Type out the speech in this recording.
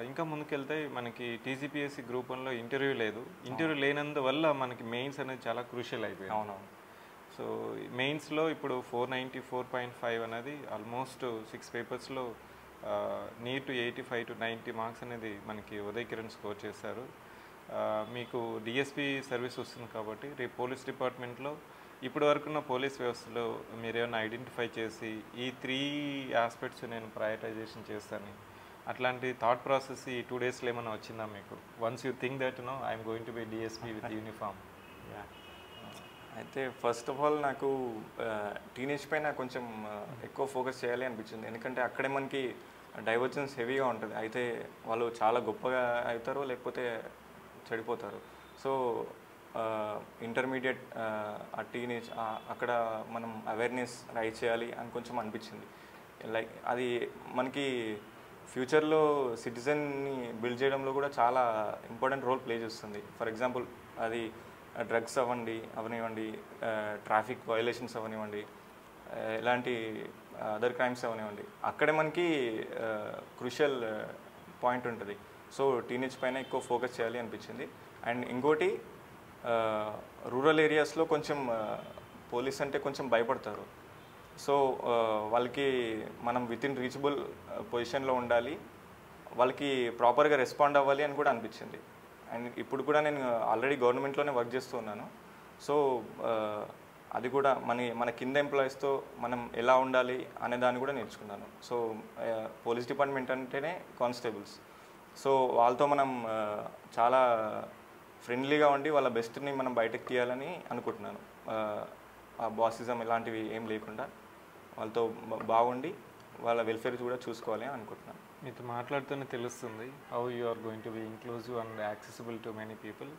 ఇంకా ముందుకెళ్తే మనకి టీజీపీఎస్సీ గ్రూప్ 1లో ఇంటర్వ్యూ లేదు. ఇంటర్వ్యూ లేనందువల్ల మనకి మెయిన్స్ అనేది చాలా క్రూషియల్ అయిపోయింది. అవునవును. సో మెయిన్స్లో ఇప్పుడు 494.5 అనేది ఆల్మోస్ట్ 6 పేపర్స్లో నియర్ టు 85 to 90 మార్క్స్ అనేది మనకి ఉదయ్ కిరణ్ స్కోర్ చేశారు. మీకు డిఎస్పీ సర్వీస్ వస్తుంది కాబట్టి రేపు పోలీస్ డిపార్ట్మెంట్లో ఇప్పటి వరకున్న పోలీస్ వ్యవస్థలో మీరేమైనా ఐడెంటిఫై చేసి ఈ 3 ఆస్పెక్ట్స్ నేను ప్రయారిటైజేషన్ చేస్తాను, అట్లాంటి థాట్ ప్రాసెస్ ఈ 2 డేస్లో ఏమైనా వచ్చిందా మీకు? Once you think that I'm going to B DSP with uniform. అయితే ఫస్ట్ ఆఫ్ ఆల్ నాకు టీనేజ్ పైన కొంచెం ఎక్కువ ఫోకస్ చేయాలి అనిపించింది. ఎందుకంటే అక్కడే మనకి డైవర్జెన్స్ హెవీగా ఉంటుంది. అయితే వాళ్ళు చాలా గొప్పగా అవుతారు, లేకపోతే చెడిపోతారు. సో ఇంటర్మీడియట్ ఆ టీనేజ్ అక్కడ మనం అవేర్నెస్ రైజ్ చేయాలి అని కొంచెం అనిపించింది. లైక్ అది మనకి ఫ్యూచర్లో సిటిజన్ని బిల్డ్ చేయడంలో కూడా చాలా ఇంపార్టెంట్ రోల్ ప్లే చేస్తుంది. ఫర్ ఎగ్జాంపుల్ అది డ్రగ్స్ అవనివ్వండి, ట్రాఫిక్ వయలేషన్స్ అవనివ్వండి, ఎలాంటి అదర్ క్రైమ్స్ అవనివ్వండి, అక్కడే మనకి క్రూషియల్ పాయింట్ ఉంటుంది. సో టీనేజ్ పైన ఎక్కువ ఫోకస్ చేయాలి అనిపించింది. అండ్ ఇంకోటి, రూరల్ ఏరియాస్లో కొంచెం పోలీస్ అంటే కొంచెం భయపడతారు. సో వాళ్ళకి మనం విత్ ఇన్ రీచబుల్ పొజిషన్లో ఉండాలి, వాళ్ళకి ప్రాపర్గా రెస్పాండ్ అవ్వాలి అని కూడా అనిపించింది. అండ్ ఇప్పుడు కూడా నేను ఆల్రెడీ గవర్నమెంట్లోనే వర్క్ చేస్తూ ఉన్నాను. సో అది కూడా మన కింద ఎంప్లాయీస్తో మనం ఎలా ఉండాలి అనే దాన్ని కూడా నేర్చుకున్నాను. సో పోలీస్ డిపార్ట్మెంట్ అంటేనే కానిస్టేబుల్స్. సో వాళ్ళతో మనం చాలా ఫ్రెండ్లీగా ఉండి వాళ్ళ బెస్ట్ని మనం బయటకు తీయాలని అనుకుంటున్నాను. ఆ బాసిజం ఇలాంటివి ఏం లేకుండా వాళ్ళతో బాగుండి వాళ్ళ వెల్ఫేర్ కూడా చూసుకోవాలి అని అనుకుంటున్నాను. మీతో మాట్లాడుతూనే తెలుస్తుంది how you are going to be inclusive and accessible to many people.